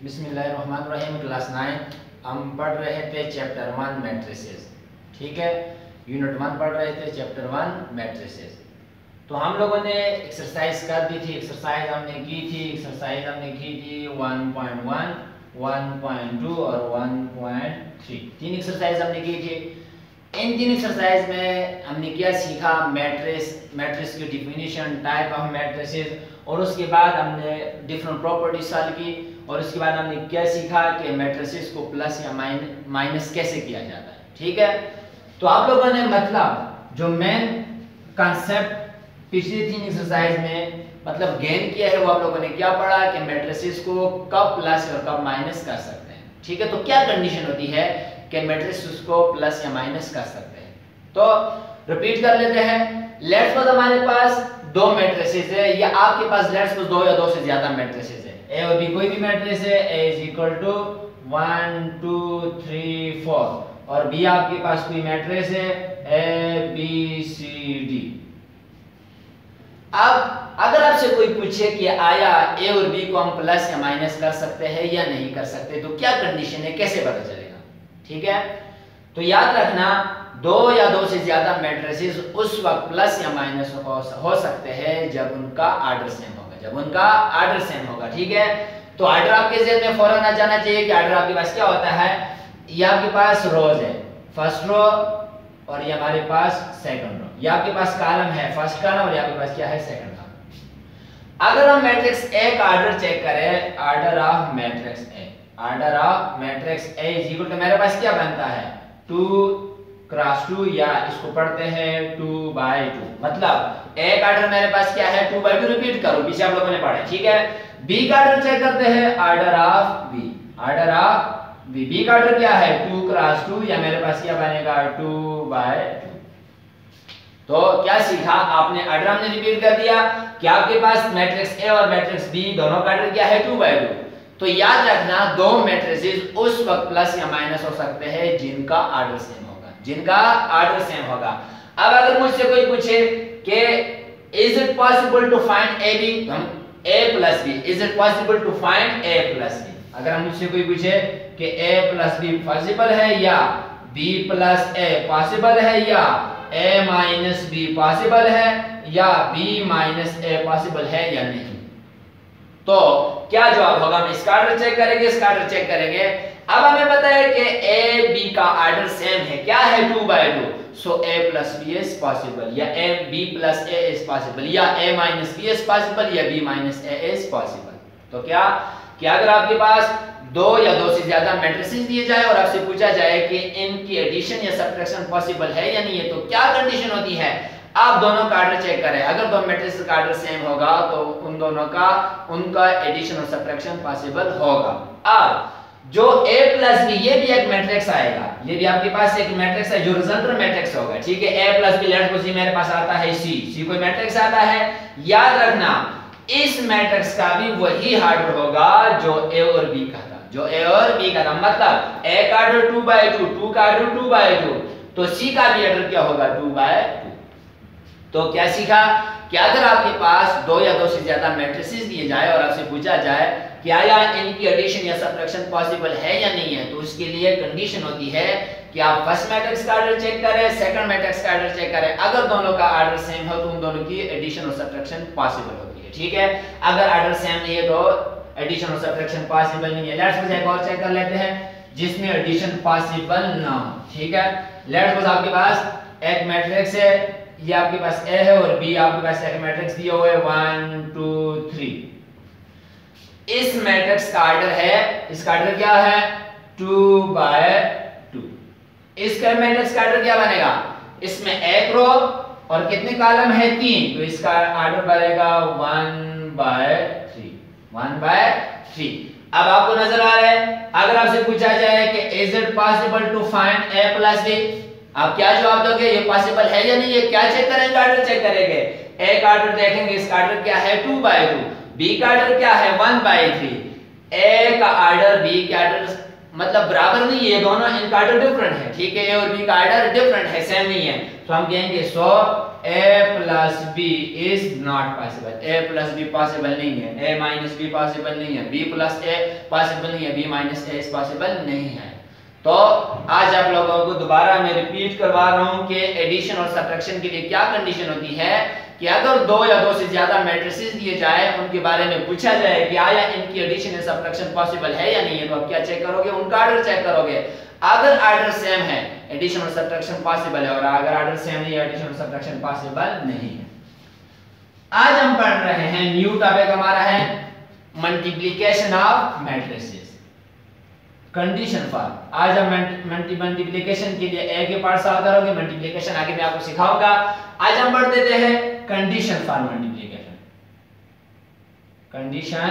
बिस्मिल्लाहिर्रहमानिर्रहीम। क्लास 9 हम पढ़ रहे थे चैप्टर 1 मैट्रिसेस। ठीक है, यूनिट 1 पढ़ रहे थे चैप्टर 1 मैट्रिसेस। तो हम लोगों ने एक्सरसाइज कर दी थी, एक्सरसाइज हमने की थी 1.1, 1.2 और 1.3। तीन एक्सरसाइज हमने की थी। इन तीन एक्सरसाइज में हमने क्या सीखा? मैट्रिक्स की डिफिनीशन, टाइप ऑफ मैट्रिसेस, और उसके बाद हमने डिफरेंट प्रॉपर्टीज सॉल्व की, और उसके बाद हमने क्या सीखा कि मैट्रिसेस को प्लस या माइनस कैसे किया जाता है। ठीक है, तो आप लोगों ने मतलब जो मेन कॉन्सेप्ट पिछली तीन एक्सरसाइज में मतलब गेन किया है, वो आप लोगों ने क्या पढ़ा कि मैट्रिसेस को कब प्लस और कब माइनस कर सकते हैं। ठीक है, तो क्या कंडीशन होती है कि मैट्रिसेस को प्लस या माइनस कर सकते हैं। तो रिपीट कर लेते हैं। लेट्स सपोज हमारे पास दो मैट्रिसेस है, या आपके पास लेट्स सपोज दो या दो से ज्यादा मैट्रिसेस है। ए और बी कोई भी मैट्रिक्स है, ए इज इक्वल टू 1 2 3 4, और बी आपके पास कोई मैट्रिक्स है ए बी सी डी। अब अगर आपसे कोई पूछे कि आया ए और बी को हम प्लस या माइनस कर सकते हैं या नहीं कर सकते, तो क्या कंडीशन है, कैसे पता चलेगा? ठीक है, तो याद रखना दो या दो से ज्यादा मैट्रिसेस उस वक्त प्लस या माइनस हो सकते हैं जब उनका आर्डर सेम होगा। ठीक है, तो आर्डर आपके ज़हन में फौरन आ जाना चाहिए कि आर्डर आपके पास क्या होता है। ये आपके पास रोज है, फर्स्ट रो, और ये हमारे पास सेकंड रो। ये आपके पास कॉलम है, फर्स्ट कॉलम, और ये आपके पास क्या है, सेकंड कॉलम। अगर हम मैट्रिक्स ए का आर्डर चेक करें, order of matrix A is equal to मेरे पास क्या बनता है 2 क्रॉस 2, या इसको पढ़ते हैं 2/2। मतलब ए का आर्डर मेरे पास क्या है 2/2। रिपीट करो, पीछे आप लोगों ने पढ़ा है। ठीक है, बी का आर्डर चेक करते हैं, आर्डर ऑफ बी का आर्डर क्या है 2 क्रॉस 2, या मेरे पास क्या बनेगा 2/2। तो क्या सीखा आपने? आर्डर हमने रिपीट कर दिया कि आपके पास मैट्रिक्स ए और मैट्रिक्स बी दोनों का आर्डर क्या है 2/2। तो याद रखना दो मैट्रिसेस उस वक्त प्लस या माइनस हो सकते हैं जिनका आर्डर सेम होगा। अब अगर मुझसे कोई पूछे कि is it possible to find A B, A plus B, is it possible to find A plus B. अगर मुझसे कोई पूछे कि ए प्लस बी पॉसिबल है, या बी प्लस ए पॉसिबल है, या ए माइनस बी पॉसिबल है, या बी माइनस ए पॉसिबल है या नहीं, तो क्या जवाब होगा? हम इसका आर्डर चेक करेंगे, अब हमें पता है कि ए बी का आर्डर सेम है, क्या है 2/2। So A plus B is possible, या A B plus A is possible, या A minus B is possible, या B minus A is possible. तो क्या अगर आपके पास दो या दो से ज्यादा मैट्रिसेस दिए जाए और आपसे पूछा जाए कि इनकी एडिशन या सब्ट्रैक्शन पॉसिबल है या नहीं है, तो क्या कंडीशन होती है? आप दोनों का आर्डर चेक करें। अगर दो मैट्रिसेस का आर्डर सेम होगा तो उन दोनों का उनका एडिशन और सब्ट्रैक्शन पॉसिबल होगा। अब जो a प्लस बी, ये भी एक मैट्रिक्स आएगा, ये भी आपके पास एक मैट्रिक्स है जो रिजल्टेंट मैट्रिक्स होगा। ठीक है, a plus B, let's suppose मेरे पास आता है c कोई मैट्रिक्स आता है। याद रखना इस मैट्रिक्स का भी वही आर्डर होगा जो a और b का था। मतलब a का आर्डर 2/2, 2 का आर्डर 2/2, तो c का भी आर्डर क्या होगा 2/2। तो क्या सीखा कि अगर आपके पास दो या दो से ज्यादा मैट्रिसेस दिए जाए और आपसे पूछा जाए कि आया इनकी एडिशन या सब्ट्रैक्शन पॉसिबल है या नहीं है, तो उसके लिए कंडीशन होती है कि आप फर्स्ट मैट्रिक्स का आर्डर चेक करें, सेकंड मैट्रिक्स का आर्डर चेक करें। अगर दोनों का आर्डर सेम हो तो उन दोनों की एडिशन और सब्ट्रैक्शन पॉसिबल होती है। ठीक है, अगर आर्डर सेम नहीं है तो एडिशन और सब्ट्रैक्शन पॉसिबल नहीं है। लेट्स सपोज एक और चेक कर लेते हैं जिसमें एडिशन पॉसिबल ना हो। ठीक है, लेट्स सपोज आपके पास एक मैट्रिक्स है, ये आपके पास ए है और बी आपके पास एक मैट्रिक्स दिया हुआ है 1 2 3। इस मैट्रिक्स का आर्डर है, इसका आर्डर क्या है 2/2। इसका मैट्रिक्स का आर्डर क्या बनेगा? इसमें एक रो और कितने कॉलम है 3, तो इसका आर्डर बनेगा 1/3। अब आपको नजर आ रहा है, अगर आपसे पूछा जाए कि is it possible to find a plus B, आप क्या जवाब दोगे? ये पॉसिबल है या नहीं है? क्या चेक करेंगे? आर्डर चेक करेंगे। ए का आर्डर देखेंगे, इसका आर्डर क्या है 2/2, बी का आर्डर क्या है 1/3। ए का आर्डर बी के आर्डर मतलब बराबर नहीं है, ये दोनों इनका ऑर्डर डिफरेंट है, ठीक है, ए और बी का ऑर्डर डिफरेंट है, सेम नहीं है, तो हम कहेंगे so a plus B is not possible, a plus B possible नहीं है, a माइनस बी पॉसिबल नहीं है, b प्लस a पॉसिबल नहीं है, b minus a is possible नहीं है। तो आज आप लोगों को दोबारा मैं रिपीट करवा रहा हूं कि एडिशन और सब्ट्रैक्शन के लिए क्या कंडीशन होती है कि अगर दो या दो से ज्यादा मैट्रिसेस दिए जाए, उनके बारे में पूछा जाए कि आया इनकी एडिशन या सब्ट्रैक्शन पॉसिबल है या नहीं है, तो आप क्या चेक करोगे, उनका ऑर्डर चेक करोगे। अगर ऑर्डर सेम है एडिशन और सब्ट्रैक्शन पॉसिबल है, और अगर ऑर्डर सेम नहीं है एडिशन और सब्ट्रैक्शन पॉसिबल नहीं है। आज हम पढ़ रहे हैं न्यू टॉपिक हमारा है multiplication of matrices, condition for. आज हम मल्टीप्लिकेशन के लिए ए के पार्ट सॉल्व करोगे, मल्टीप्लिकेशन आगे मैं आपको सिखाऊंगा। आज हम पढ़ देते हैं condition for multiplication, condition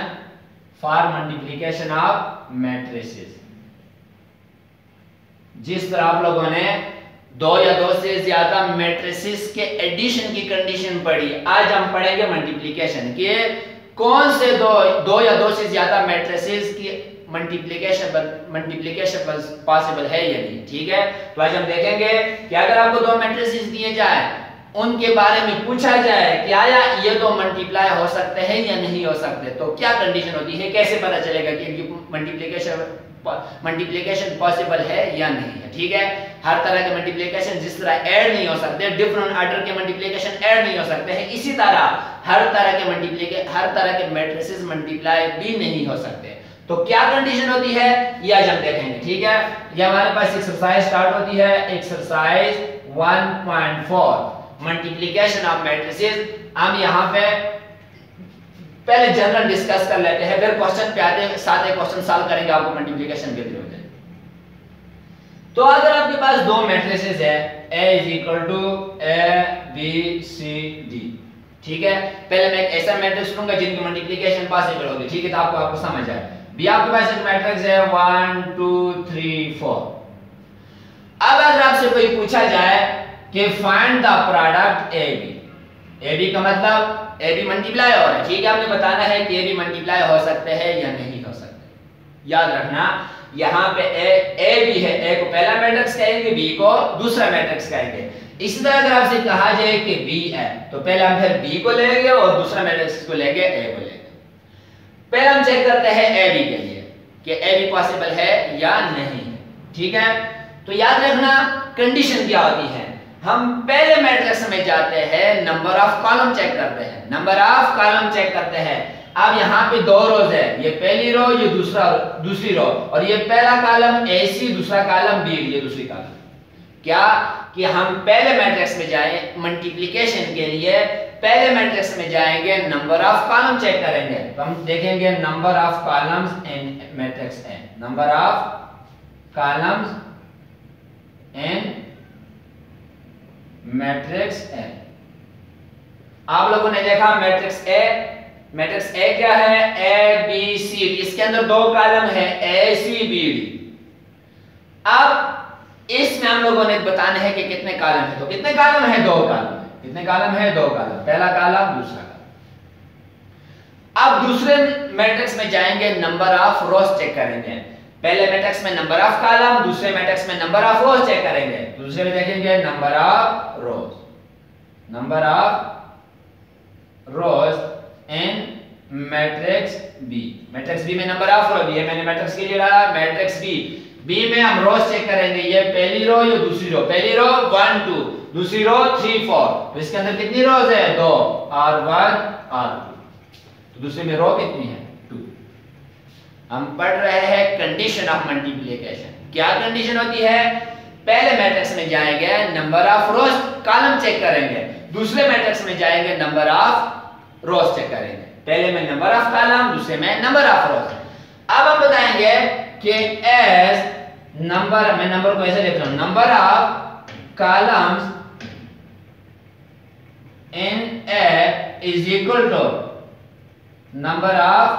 for multiplication of matrices. जिस तरह आप लोगों ने दो या दो से ज्यादा मैट्रिसेस के एडिशन की कंडीशन पढ़ी, आज हम पढ़ेंगे मल्टीप्लिकेशन के कौन से दो या दो से ज्यादा मैट्रिसेस की मल्टीप्लिकेशन पॉसिबल है या नहीं, ठीक है। तो आज हम देखेंगे कि अगर आपको दो मैट्रिसेस दिए जाए, उनके बारे में पूछा जाए कि आया ये दो मल्टीप्लाई हो सकते हैं या नहीं हो सकते, तो क्या कंडीशन होती है, कैसे पता चलेगा कि इनकी मल्टीप्लिकेशन पॉसिबल है या नहीं है, ठीक है। हर तरह के मल्टीप्लिकेशन जिस तरह ऐड नहीं हो सकते, डिफरेंट ऑर्डर के मल्टीप्लिकेशन ऐड नहीं हो सकते हैं, इसी तरह हर तरह के मैट्रिसेस मल्टीप्लाई भी नहीं हो सकते। तो क्या कंडीशन होती है ये आज हम देखेंगे, ठीक है। ये हमारे पास एक्सरसाइज स्टार्ट होती है, एक्सरसाइज 1.4 मल्टीप्लिकेशन ऑफ मैट्रिसेस। हम यहाँ पे पहले जनरल डिस्कस कर लेते हैं, फिर क्वेश्चन पे आते हैं, साथ एक क्वेश्चन सॉल्व करेंगे आपको मल्टीप्लिकेशन के थ्रू। तो अगर आपके पास दो मैट्रिसेस है A is equal to A B C D, ठीक है। पहले मैं एक ऐसा मैट्रिक्स लूंगा जिनकी मल्टीप्लिकेशन पॉसिबल होगी, ठीक है, तो आपको समझ आए। बी आपके पास एक मैट्रिक्स है 1 2 3 4। अब अगर आपसे कोई पूछा जाए कि find the product A B का मतलब ए बी मल्टीप्लाई हो रहा है, ठीक है, आपने बताना है कि ए बी मल्टीप्लाई हो सकते हैं या नहीं हो सकते। याद रखना यहाँ पे ए बी है, ए को पहला मैट्रिक्स कहेंगे, बी को दूसरा मैट्रिक्स कहेंगे। इसी तरह अगर आपसे कहा जाए कि बी है, तो पहले हम फिर बी को लेंगे और दूसरा मैट्रिक्स को लेंगे, ए को लेंगे। पहले हम चेक करते हैं ए बी के लिए कि ए बी पॉसिबल है या नहीं, ठीक है। तो याद रखना कंडीशन क्या होती है, हम पहले मैट्रिक्स में जाते हैं, नंबर ऑफ कॉलम चेक करते हैं, नंबर ऑफ कॉलम चेक करते हैं। अब यहाँ पे दो रोज है, ये पहली रो, ये दूसरी रो, और ये पहला कॉलम ए सी, दूसरा कॉलम बी, ये दूसरी कॉलम। क्या कि हम पहले मैट्रिक्स में जाए मल्टीप्लिकेशन के लिए, पहले मैट्रिक्स में जाएंगे, नंबर ऑफ कॉलम चेक करेंगे, तो हम देखेंगे number of columns in matrix A, number of columns in matrix ए। आप लोगों ने देखा मैट्रिक्स ए क्या है, ए बी सी, इसके अंदर दो कॉलम है ए सी बी डी। अब इसमें हम लोगों ने बताना है कि कितने कॉलम है, तो कितने कॉलम है, दो कॉलम है। कितने कॉलम है, दो कॉलम, पहला कॉलम दूसरा कॉलम। अब दूसरे मैट्रिक्स में जाएंगे, नंबर ऑफ रोज चेक करेंगे। पहले मैट्रिक्स में नंबर ऑफ कॉलम, दूसरे मैट्रिक्स में नंबर ऑफ रोज चेक करेंगे। दूसरे में देखेंगे number of rows, number of rows in matrix B. Matrix B में नंबर ऑफ रो, ये मैंने मैट्रिक्स के लिए डाला, मैट्रिक्स बी में हम रोज चेक करेंगे, ये पहली रो, ये दूसरी रो, पहली रो 1 2, दूसरी रो 3 4, तो इसके अंदर कितनी रोज है, 2, R1 R2, तो दूसरी में रो कितनी है, 2। हम पढ़ रहे हैं कंडीशन ऑफ मल्टीप्लिकेशन। क्या कंडीशन होती है, पहले मैट्रिक्स में जाएंगे, number of rows column check करेंगे, दूसरे मैट्रिक्स में जाएंगे, नंबर ऑफ रोज चेक करेंगे। पहले में नंबर ऑफ कॉलम, दूसरे में नंबर ऑफ रोज। अब हम बताएंगे कि एज नंबर, मैं नंबर को ऐसे लिख रहा हूं, number of columns in A is equal to number of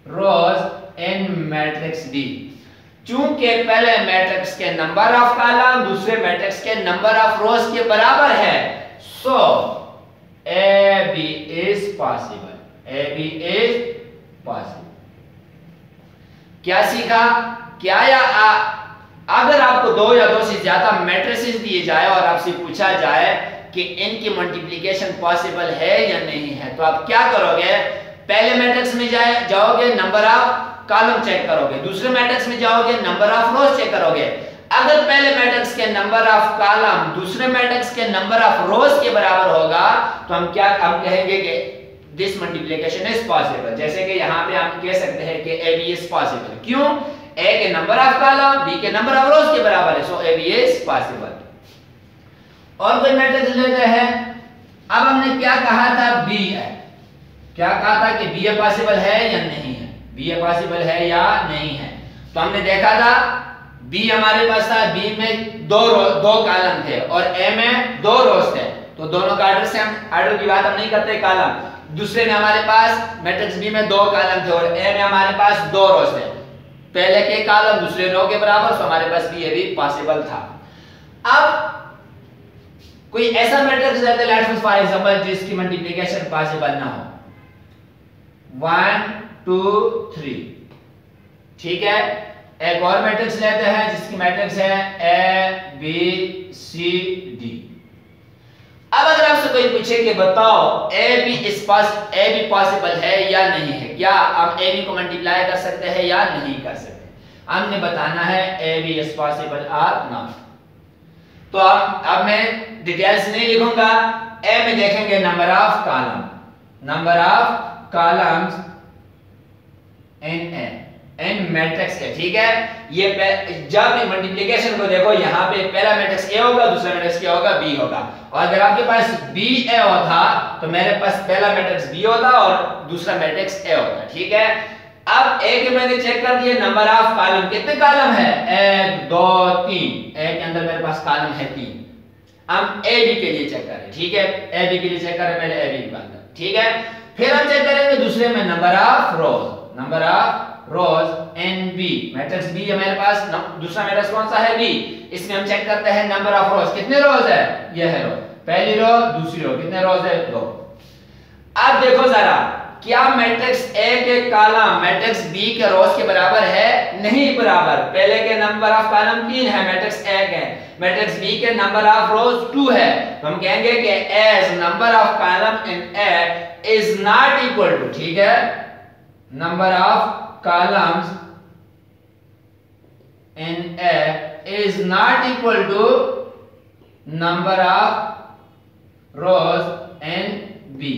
rows in matrix D. चूंकि पहले मैट्रिक्स के नंबर ऑफ कॉलम दूसरे मैट्रिक्स के नंबर ऑफ रोज के बराबर है, so A B is possible, A B is possible. क्या सीखा क्या या अगर आपको दो या दो से ज्यादा मैट्रिसेस दिए जाए और आपसे पूछा जाए कि इनकी मल्टीप्लिकेशन पॉसिबल है या नहीं है, तो आप क्या करोगे? पहले मैट्रिक्स में जाओगे, नंबर ऑफ कॉलम चेक करोगे, दूसरे मैट्रिक्स में जाओगे, नंबर ऑफ रोज चेक करोगे। अगर पहले मैट्रिक्स के नंबर ऑफ कॉलम दूसरे मैट्रिक्स के नंबर ऑफ रोज के बराबर होगा तो हम कहेंगे कि दिस मल्टीप्लिकेशन इज पॉसिबल। जैसे कि यहां पे हम कह सकते हैं कि ए बी इज पॉसिबल। क्यों? ए के नंबर ऑफ कॉलम बी के नंबर ऑफ रोज के बराबर है, so A B is possible. और कोई मैट्रिक्स लेते हैं। अब हमने क्या कहा था? बी है। क्या कहा था कि बी पॉसिबल है या नहीं है? बी पॉसिबल है या नहीं है? तो हमने देखा था बी हमारे पास था, बी में दो कॉलम थे और ए में दो रोज थे, तो दोनों का ऑर्डर से हम ऑर्डर की बात हम नहीं करते कॉलम। दूसरे में हमारे पास मैट्रिक्स बी में दो कॉलम थे और ए में हमारे पास दो रोज थे, पहले के कॉलम दूसरे रो के बराबर, तो हमारे पास बी भी पॉसिबल था। अब कोई ऐसा मैट्रिक्स लेते हैं, लेट्स फॉर एग्जांपल जिसकी मल्टीप्लिकेशन पॉसिबल ना हो, 1 2 3, ठीक है। एक और मैट्रिक्स लेते हैं जिसकी मैट्रिक्स है ए बी सी डी। अब अगर आपसे कोई पूछे कि बताओ ए बी पॉसिबल है या नहीं है, क्या हम ए बी को मल्टीप्लाई कर सकते हैं या नहीं कर सकते, हमने बताना है ए बी इज पॉसिबल और नॉट। तो अब मैं डिटेल्स नहीं लिखूंगा, ए में देखेंगे number of columns in matrix है, ठीक है। ये जब मल्टीप्लिकेशन को देखो, यहाँ पे पहला मैट्रिक्स ए होगा, दूसरा मैट्रिक्स क्या होगा? बी होगा। और अगर आपके पास बी ए होता तो मेरे पास पहला मैट्रिक्स बी होता और दूसरा मैट्रिक्स ए होता, ठीक है। अब ए के मैंने चेक कर दिए नंबर ऑफ कॉलम, कितने कॉलम है? 1 2 3, ए के अंदर मेरे पास कॉलम है 3। हम ए बी के लिए चेक करें, ठीक है। ए बी के लिए चेक करें पहले ए बी के अंदर, ठीक है। फिर हम चेक करेंगे दूसरे में number of rows in B, matrix B है मेरे पास, दूसरा मैट्रिक्स कौन सा है? बी। इसमें हम चेक करते हैं नंबर ऑफ रोज, कितने रोज है? ये है रो, पहली रो दूसरी रो, कितने रोज है? 2। अब देखो जरा, क्या मैट्रिक्स ए के कॉलम मैट्रिक्स बी के रोज के बराबर है? नहीं बराबर। पहले के नंबर ऑफ कॉलम 3 है मैट्रिक्स ए के, मैट्रिक्स बी के नंबर ऑफ रोज 2 है, तो हम कहेंगे कि as number of column in A is not equal to, ठीक है, number of columns in A is not equal to number of rows in B।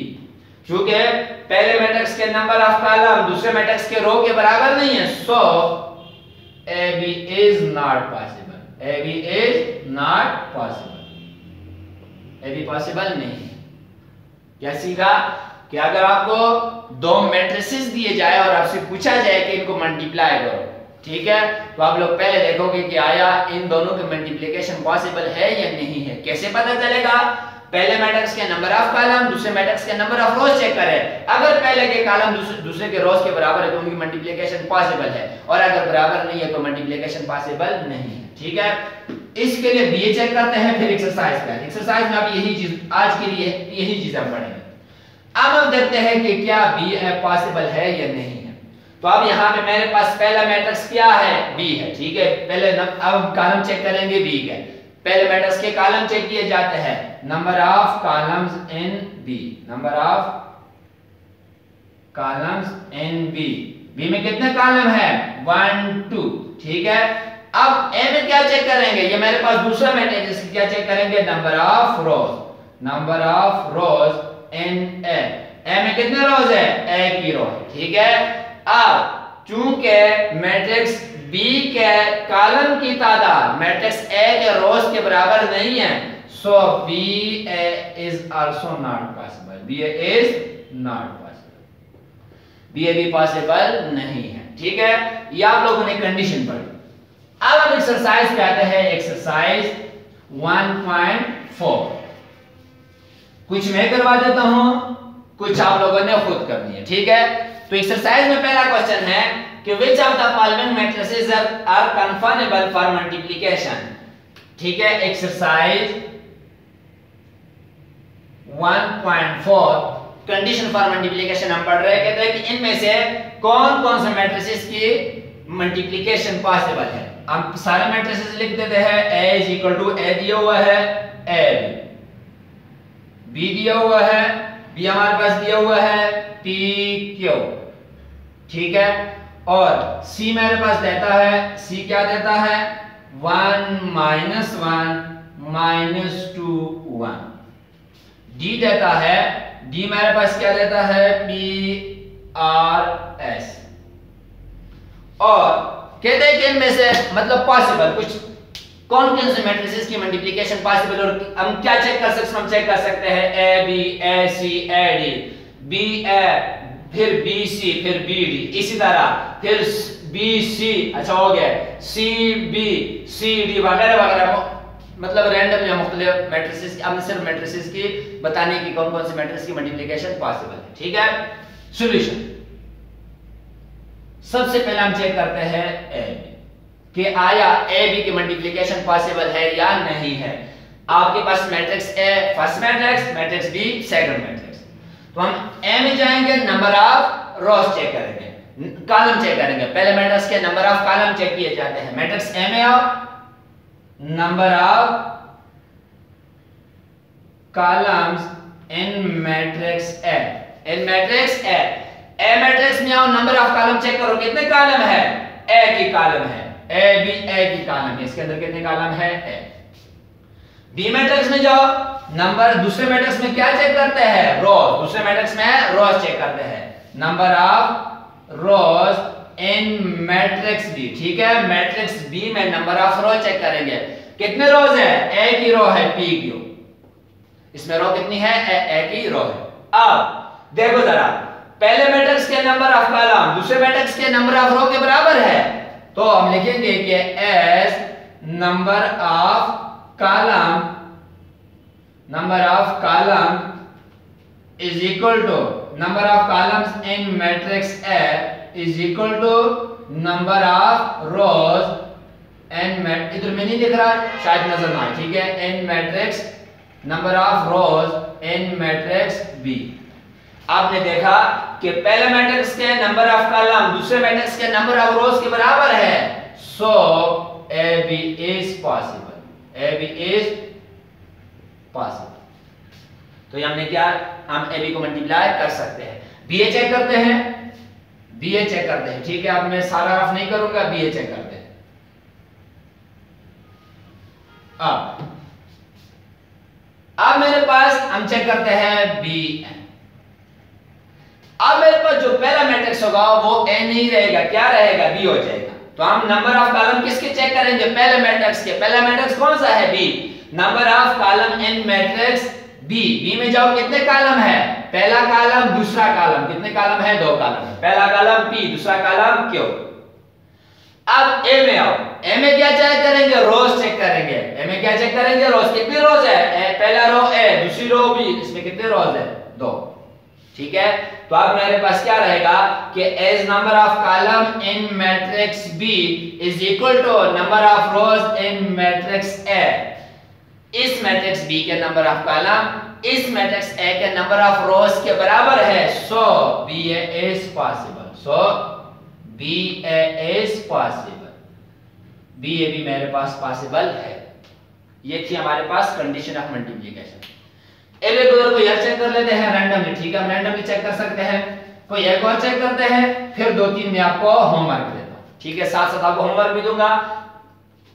चूंकि पहले मैट्रिक्स के नंबर ऑफ कॉलम दूसरे मैट्रिक्स के रो के बराबर नहीं है, सो AB is not possible, AB is not possible, AB possible नहीं है। क्या सीखा? कि अगर आपको दो मैट्रिसेस दिए जाए और आपसे पूछा जाए कि इनको मल्टीप्लाई करो, ठीक है, तो आप लोग पहले देखोगे कि आया इन दोनों के मल्टीप्लिकेशन पॉसिबल है या नहीं है। कैसे पता चलेगा? पहले मैट्रिक्स के नंबर ऑफ कॉलम दूसरे मैट्रिक्स के नंबर ऑफ रोज चेक करें। अगर पहले के कॉलम दूसरे के रोज के बराबर है तो उनकी मल्टीप्लिकेशन पॉसिबल है, और अगर बराबर नहीं है तो मल्टीप्लिकेशन पॉसिबल नहीं है, ठीक है। इसके लिए बी चेक करते हैं, फिर एक्सरसाइज में आप यही चीज आज के लिए यही चीज हम पढ़ेंगे। अब हम देखते हैं कि क्या बी पॉसिबल है या नहीं है। तो अब यहाँ पे मेरे पास पहला मैट्रिक्स क्या है? बी है, ठीक है। पहले अब कॉलम चेक करेंगे बी के, पहले मैट्रिक्स के कॉलम चेक किए जाते हैं, number of columns in B, number of columns in B. B में कितने कॉलम है? 1 2, ठीक है। अब ए में क्या चेक करेंगे? ये मेरे पास दूसरा मैट्रिक्स, क्या चेक करेंगे? नंबर ऑफ रोज इन ए में कितने रोज है? एक ही रो है, ठीक है। अब चूंकि मैट्रिक्स बी के कॉलम की तादाद मैट्रिक्स ए के रोज के बराबर नहीं है, so B is also not possible, B is not possible, B भी पॉसिबल नहीं है, ठीक है। ये आप लोगों ने कंडीशन पढ़ी। अब हम एक्सरसाइज पे आते हैं, एक्सरसाइज 1.4। कुछ मैं करवा देता हूं, कुछ आप लोगों ने खुद करनी है, ठीक है। तो एक्सरसाइज में पहला क्वेश्चन है कि which of the following matrices are conformable for multiplication, ठीक है। एक्सरसाइज 1.4 कंडीशन फॉर मल्टीप्लिकेशन हम पढ़ रहे हैं। कहते हैं कि इनमें से कौन कौन से मैट्रिसेस की मल्टीप्लिकेशन पॉसिबल है। हम सारे मैट्रिसेस लिख देते हैं। ए इज इक्वल टू ए दिया हुआ है, ए बी दिया हुआ है, बी हमारे पास दिया हुआ है पी क्यू, ठीक है। और सी मेरे पास देता है, सी क्या देता है 1 माइनस 1 माइनस 2 1। डी देता है, डी मेरे पास क्या देता है पी आर एस। और कहते हैं कि इनमें से मतलब पॉसिबल कुछ कौन से मैट्रिसेस की मल्टीप्लिकेशन पॉसिबल, और हम क्या चेक कर सकते हैं, हम चेक कर सकते हैं A B A C A D, B A फिर बी सी फिर बी डी, इसी तरह फिर बी सी, अच्छा हो गया सी बी सी डी वगैरह वगैरह, मतलब रैंडम या मुख्तलिफ मैट्रिसेस, हमने सिर्फ मैट्रिसेस की बताने की कौन कौन से मैट्रिसेस की मल्टीप्लिकेशन पॉसिबल है, ठीक है। सॉल्यूशन सबसे पहले हम चेक करते हैं ए बी कि आया ए बी की मल्टीप्लिकेशन पॉसिबल है या नहीं है। आपके पास matrix A first matrix, matrix B second matrix, तो हम ए में जाएंगे, नंबर ऑफ रोज चेक करेंगे, कॉलम चेक करेंगे। पहले मैट्रिक्स के नंबर ऑफ कॉलम चेक किए जाते हैं। मैट्रिक्स ए में आओ, number of columns in matrix A, in matrix A, A matrix में आओ, नंबर ऑफ कॉलम चेक करो, कितने कॉलम है, ए की कॉलम है, ए बी ए की कॉलम है, इसके अंदर कितने कॉलम है ए। बी मैट्रिक्स में जाओ, नंबर दूसरे मैट्रिक्स में क्या चेक करते हैं रोज, दूसरे मैट्रिक्स में रोज चेक करते हैं, number of rows in matrix B, ठीक है। मैट्रिक्स बी में नंबर ऑफ रो चेक करेंगे, कितने रोज है, ए की रो है पी क्यू, इसमें रो कितनी है ए की रो है। अब देखो जरा, पहले मैट्रिक्स के नंबर ऑफ कॉलम दूसरे मैट्रिक्स के नंबर ऑफ रो के बराबर है, तो हम लिखेंगे कि as number of column, number of column is equal to number of columns in matrix A is equal to number of rows in mat, इधर में नहीं लिख रहा शायद नजर ना आए, ठीक है। An matrix number of rows in matrix B. आपने देखा कि पहले मैट्रिक्स के नंबर ऑफ कॉलम दूसरे मैट्रिक्स के नंबर ऑफ रोज के बराबर है, so A B is possible, A B is possible. तो ये हमने क्या, हम ए बी को मल्टीप्लाई कर सकते हैं। बी ए चेक करते हैं, बी ए चेक करते हैं, ठीक है। अब मैं सारा रफ नहीं करूंगा, बी ए चेक करते हैं। अब मेरे पास हम चेक करते हैं बी एन। अब मेरे पास जो पहला मैट्रिक्स होगा वो ए नहीं रहेगा, क्या रहेगा बी हो जाएगा। तो हम नंबर ऑफ कॉलम किसके चेक करेंगे, पहले मैट्रिक्स के। पहला मैट्रिक्स कौन सा है B, number of column in matrix B. B में जाओ, कितने कॉलम है, पहला कॉलम दूसरा कॉलम, कितने कॉलम है, 2 कॉलम है, पहला कॉलम पी दूसरा कॉलम क्यू। अब ए में आओ, ए में क्या चेक करेंगे, रोज चेक करेंगे। ए में क्या चेक करेंगे, रोज, कितनी रोज है, पहला रो ए दूसरी रो बी, इसमें कितने रोज है 2, ठीक है। तो अब मेरे पास क्या रहेगा कि as number of column in matrix B is equal to number of rows in matrix A. इस मैट्रिक्स बी के नंबर ऑफ कॉलम इस मैट्रिक्स ए के नंबर ऑफ रोज के बराबर है, so B A is possible, so B A is possible, B A भी मेरे पास possible है। ये थी हमारे पास कंडीशन ऑफ मल्टीप्लिकेशन। एक उधर को यह चेक कर लेते हैं रैंडमली, ठीक है। हम रैंडमली चेक कर सकते हैं, कोई एक और चेक करते हैं, फिर 2-3 में आपको होमवर्क देता हूं, ठीक है। साथ साथ आपको होमवर्क भी दूंगा,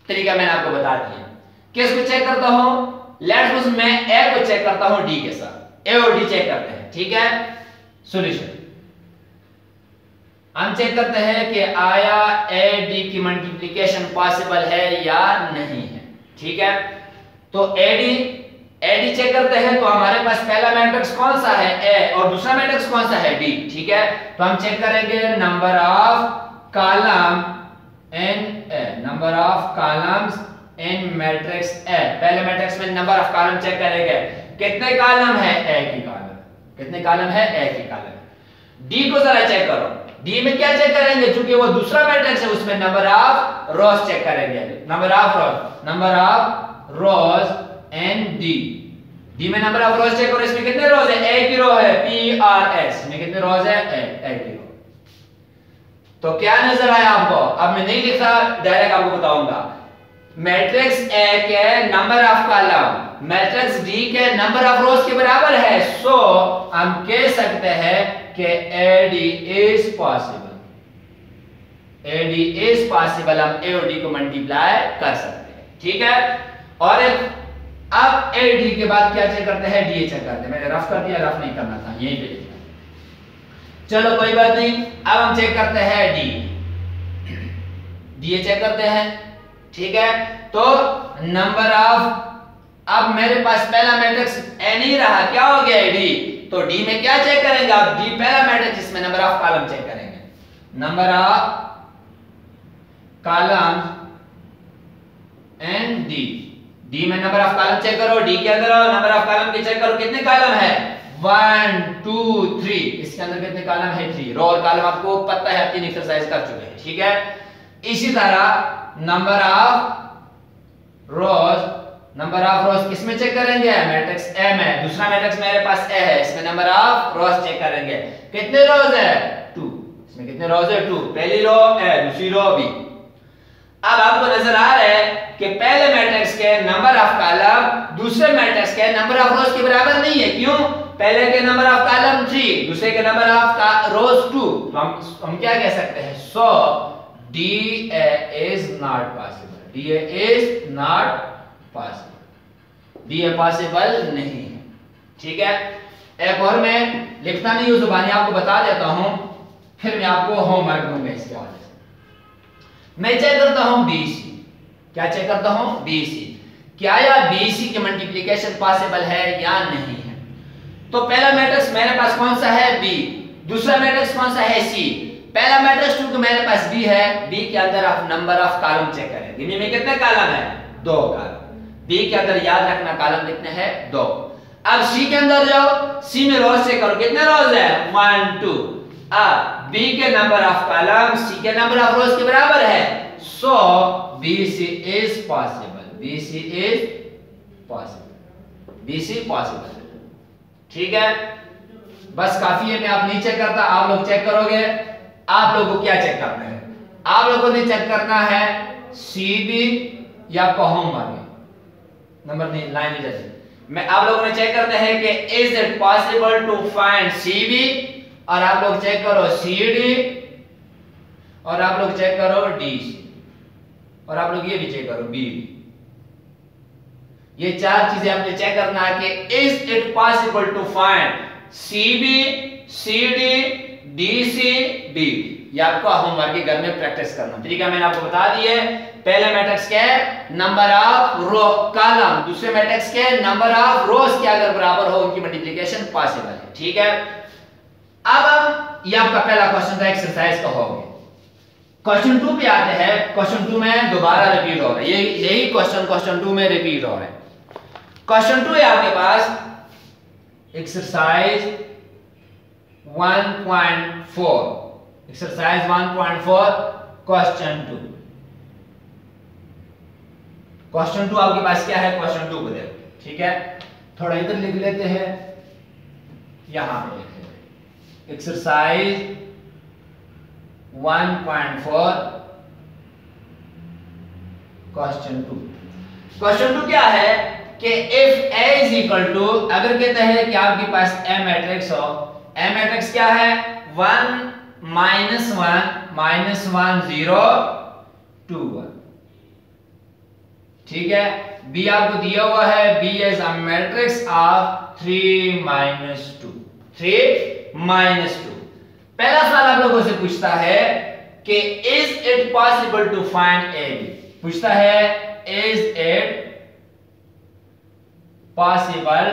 तरीका मैंने आपको बता दिया। किसको चेक करता हूं, लेट्स सपोज मैं ए को चेक करता हूं डी के साथ, ए और डी चेक करते हैं, ठीक है। सॉल्यूशन हम चेक करते हैं कि आया ए डी की मल्टीप्लिकेशन पॉसिबल है या नहीं है, ठीक है। तो एडी चेक करते हैं, तो हमारे पास पहला मैट्रिक्स कौन सा है ए और दूसरा मैट्रिक्स कौन सा है डी, ठीक है। तो हम चेक करेंगे number of column in A, number of columns in matrix ए। पहले मैट्रिक्स में नंबर ऑफ कॉलम चेक करेंगे, कितने कॉलम है ए की कॉलम, कितने कॉलम है ए की कॉलम। डी को जरा चेक करो, डी में क्या चेक करेंगे, क्योंकि वो दूसरा मैट्रिक्स है उसमें नंबर ऑफ रोज चेक करेंगे, number of rose and D में नंबर ऑफ रोज चेक करो, इसमें कितने रोज है, ए की रो है पी आर एस, में कितने रोज है ए की रो। तो क्या नजर आया आपको? अब मैं नहीं लिखा, डायरेक्ट आपको बताऊंगा। मैट्रिक्स ए के number of column matrix D के नंबर ऑफ रोज के बराबर है, सो हम कह सकते हैं कि A D is possible. A D is possible, हम ए और डी को मल्टीप्लाई कर सकते हैं, ठीक है। और अब एडी के बाद क्या चेक करते हैं? डी चेक करते हैं। मैंने रफ कर दिया, रफ नहीं करना था, यहीं पे लिखना। चलो कोई बात नहीं, अब हम चेक करते हैं डी चेक करते हैं, ठीक है। तो नंबर ऑफ, अब मेरे पास पहला मैट्रिक्स ए नहीं रहा, क्या हो गया डी, तो डी में क्या चेक करेंगे? अब डी पहला मैट्रिक्स जिसमें नंबर ऑफ कॉलम चेक करेंगे, number of column and D में नंबर ऑफ कॉलम चेक करो, डी के अंदर आओ, नंबर ऑफ कॉलम के चेक करो, कितने कॉलम है? 1 2 3, इसके अंदर कितने कॉलम है? 3। रो और कॉलम आपको पता है, आपकी एक्सरसाइज कर चुके हैं, ठीक है। इसी तरह number of rows, number of रोज किसमें चेक करेंगे? मैट्रिक्स ए में। दूसरा मैट्रिक्स मेरे पास ए है, इसमें नंबर ऑफ रोज चेक करेंगे, कितने रोज है? 2। इसमें कितने रोज है? 2। पहली रो ए, दूसरी रो बी। अब आपको नजर आ रहा है कि पहले मैट्रिक्स के नंबर ऑफ कॉलम दूसरे मैट्रिक्स के नंबर ऑफ रोज के बराबर नहीं है। क्यों? पहले के नंबर ऑफ कॉलम 3, दूसरे के नंबर ऑफ रोज 2। हम क्या कह सकते हैं? So D is not possible. D is not possible, D possible नहीं है, ठीक है। एक और मैं लिखता नहीं हूं, जुबानी आपको बता देता हूं, फिर मैं आपको होमवर्क दूंगा इसके हवाले से। मैं चेक करता हूं बीसी। क्या चेक करता हूं? बीसी। क्या या बीसी की मल्टीप्लिकेशन पॉसिबल है या नहीं है? तो पहला मैट्रिक्स मेरे पास कौन सा है? बी। दूसरा मैट्रिक्स कौन सा है? सी। पहला मैट्रिक्स क्योंकि मेरे पास बी है, बी के अंदर आप नंबर ऑफ कॉलम चेक करेंगे। बी में कितने कॉलम है? 2 कॉलम। बी के अंदर याद रखना कॉलम कितने हैं? 2। अब सी के अंदर जाओ, सी में रोज चेक करो, कितने रोज है? 1 2। अब बी के नंबर ऑफ कॉलम सी के नंबर ऑफ रोज के बराबर है, so BC is possible. BC is possible, BC possible, ठीक है। बस काफी है, मैं आप नहीं चेक करता, आप लोग चेक करोगे। आप लोगों को क्या चेक करना है? आप लोगों ने चेक करना है सी बी या आपको होमवर्क नंबर नहीं, लाइन नहीं जाती। मैं आप लोगों ने चेक करते हैं कि is it possible to find C B, और आप लोग चेक करो सी डी, और आप लोग चेक करो डी सी, और आप लोग ये भी चेक करो बी डी। ये 4 चीजें आपने चेक करना है कि is it possible to find C B, C D, D C, B D. ये आपको होमवर्क के घर में प्रैक्टिस करना। तरीका मैंने आपको बता दिया। पहले मैट्रिक्स के नंबर ऑफ रो कॉलम, दूसरे मैट्रिक्स के नंबर ऑफ रोज के अगर बराबर हो उनकी मल्टीप्लिकेशन पॉसिबल है, ठीक है। अब हम, ये आपका पहला क्वेश्चन था, एक्सरसाइज का हो गया। क्वेश्चन 2 पे आते हैं। क्वेश्चन 2 में दोबारा रिपीट हो रहा है, यही क्वेश्चन 2 में रिपीट हो रहा है। क्वेश्चन 2 है आपके पास एक्सरसाइज 1.4, एक्सरसाइज 1.4 क्वेश्चन 2। क्वेश्चन 2 आपके पास क्या है? क्वेश्चन 2 को देखो, ठीक है। थोड़ा इधर लिख लेते हैं, यहां पे लिख लेते हैं एक्सरसाइज 1.4 क्वेश्चन 2। क्वेश्चन 2 क्या है कि if a is equal to, अगर कहते हैं कि आपके पास a मैट्रिक्स हो, a मैट्रिक्स क्या है? 1 -1 -1 0 2 1, ठीक है। b आपको दिया हुआ है, b is a matrix of 3 -2, 3 -2। पहला सवाल आप लोगों से पूछता है कि is it possible to find a b, पूछता है is it possible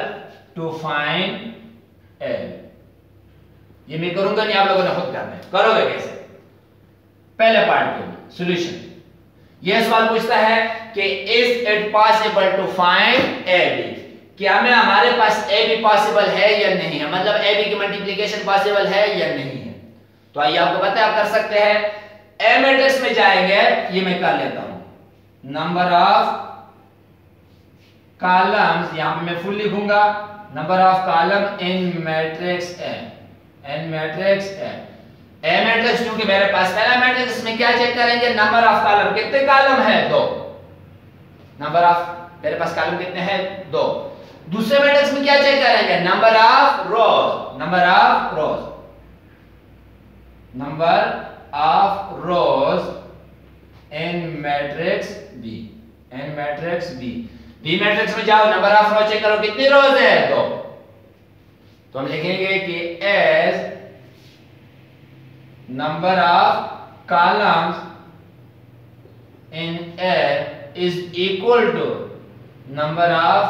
to find a b। ये मैं करूंगा नहीं, आप लोगों ने खुद करना है। करोगे कैसे? पहले पार्ट के सॉल्यूशन, यह सवाल पूछता है कि is it possible to find a b, क्या में हमारे पास a b पॉसिबल है या नहीं है, मतलब a b की मल्टीप्लिकेशन पॉसिबल है या नहीं है। तो आइए आपको पता है, आप कर सकते हैं। a मैट्रिक्स में जाएंगे, ये मैं कर लेता हूं, नंबर ऑफ कॉलम्स, यहां पे मैं फुल लिखूंगा, number of column in matrix A, in matrix A। A matrix matrix क्योंकि मेरे पास पहला मैट्रिक्स, इसमें क्या चेक करेंगे, नंबर ऑफ कॉलम, कितने कॉलम है, 2, नंबर ऑफ मेरे पास कॉलम कितने हैं, 2। दूसरे मैट्रिक्स में क्या चेक करेंगे, number of rows, number of rows, number of rows in matrix B, in matrix B. B matrix में जाओ, नंबर ऑफ रोज चेक करो, कितनी रोज है, 2। तो हम लिखेंगे कि as number of columns in A is equal to number of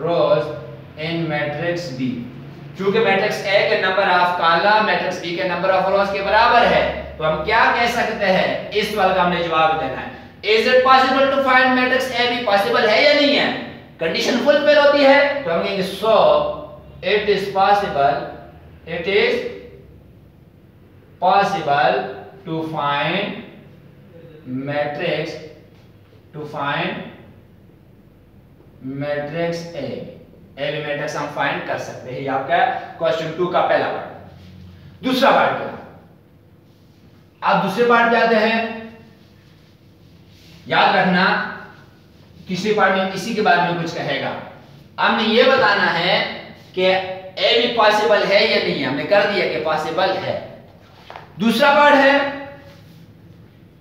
rows in matrix B। चूंकि मैट्रिक्स A के number of column matrix B के नंबर ऑफ रोज के बराबर है, तो हम क्या कह सकते हैं, इस सवाल का हमने जवाब देना है। Is it possible to find matrix AB? Possible है या नहीं है, कंडीशन फुलफिल होती है, तो हम कहेंगे so it is possible, it is possible to find matrix, to find matrix A B matrix हम फाइंड कर सकते हैं। ये आपका क्वेश्चन 2 का पहला पार्ट। दूसरा पार्ट क्या, आप दूसरे पार्ट पे आते हैं। याद रखना तीसरे पार्ट में इसी के बारे में कुछ कहेगा। हमने ये बताना है कि ए बी पॉसिबल है या नहीं है, हमने कर दिया कि पॉसिबल है। दूसरा पार्ट है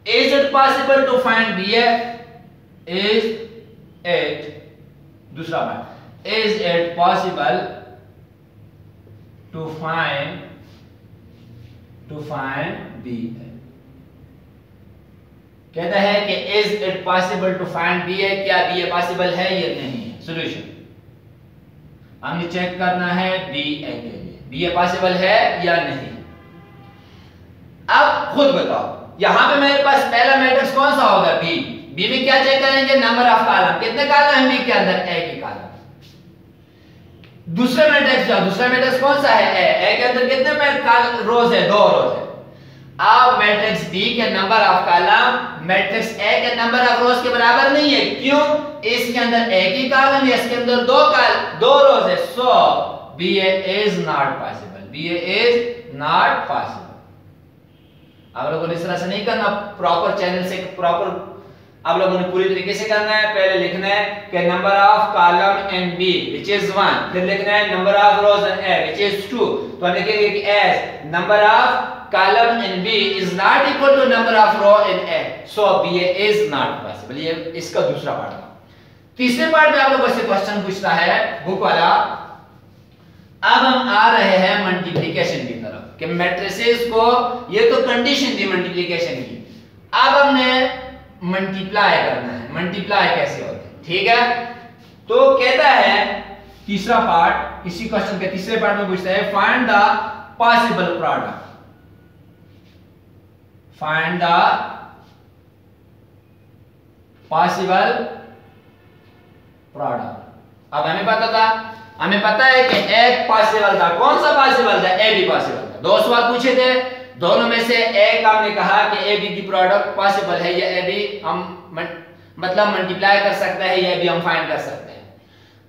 is it possible to find B है, इज इट, दूसरा part is it possible to find B. कहता है कि is it possible to find B है, क्या बी ए पॉसिबल है या नहीं है। सॉल्यूशन हमने चेक करना है बी ए के लिए, बी ए पॉसिबल है या नहीं। अब खुद बताओ, यहां पे मेरे पास पहला मैट्रिक्स कौन सा होगा, बी। बी में क्या चेक करेंगे, नंबर ऑफ कॉलम, कितने कॉलम है बी के अंदर, एक ही कॉलम। दूसरा मैट्रिक्स जाओ, दूसरा मैट्रिक्स कौन सा है, ए के अंदर कितने रोज है, 2 रोज है। अब मैट्रिक्स बी के number of column matrix A के नंबर ऑफ रोज के बराबर नहीं है, क्यों, इसके अंदर एक ही कॉलम है, इसके अंदर 2 रोज है। So B A is not possible, B A is not possible. आप लोगों ने इस तरह से नहीं करना, प्रॉपर चैनल से प्रॉपर आप लोगों ने पूरी तरीके से करना है। पहले लिखना है कि number of column in B which is 1, फिर लिखना है number of rows in A which is 2। तो हम लिखेंगे कि as number of column in B is not equal to number of row in A, so B A is not possible. ये इसका दूसरा पार्ट था। तीसरे पार्ट में आप लोगों से क्वेश्चन पूछता है बुक वाला। अब हम आ रहे हैं मल्टीप्लिकेशन की तरफ कि मैट्रिसेस को, ये तो कंडीशन थी मल्टीप्लिकेशन की, अब हमने मल्टीप्लाई करना है। मल्टीप्लाई कैसे होते हैं, ठीक है। तो कहता है तीसरा पार्ट, इसी क्वेश्चन के तीसरे पार्ट में पूछता है find the possible product, find the possible product. अब हमें पता है कि एक पॉसिबल था, कौन सा पॉसिबल था, ए बी पॉसिबल था। 2 सवाल पूछे थे, दोनों में से एक हमने कहा कि ए बी की प्रोडक्ट पॉसिबल है, या ए बी हम मतलब मल्टीप्लाई कर सकते हैं, या बी हम फाइंड कर सकते हैं।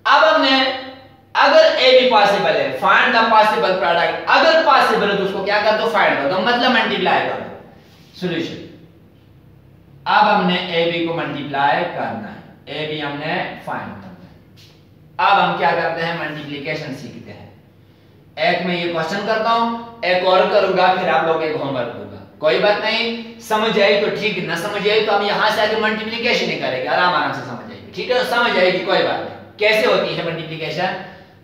अब हमने अगर ए बी पॉसिबल है, फाइंड द पॉसिबल प्रोडक्ट, अगर पॉसिबल है तो उसको क्या कर दो, फाइंड कर दो, मतलब मल्टीप्लाई कर दो। सॉल्यूशन अब हमने ए बी को मल्टीप्लाई करना है, ए बी हमने फाइंड करना है। अब हम क्या करते हैं, मल्टीप्लिकेशन सीखते हैं। एक में ये क्वेश्चन करता हूं, एक और करूंगा, फिर आप लोग एक होमवर्क दूंगा। कोई बात नहीं, समझ आई तो ठीक, ना समझ आई तो हम यहां से आगे मल्टीप्लिकेशन ही करेंगे, आराम से समझ आएगी, ठीक है। समझ आएगी, कोई बात नहीं। कैसे होती है मल्टीप्लिकेशन,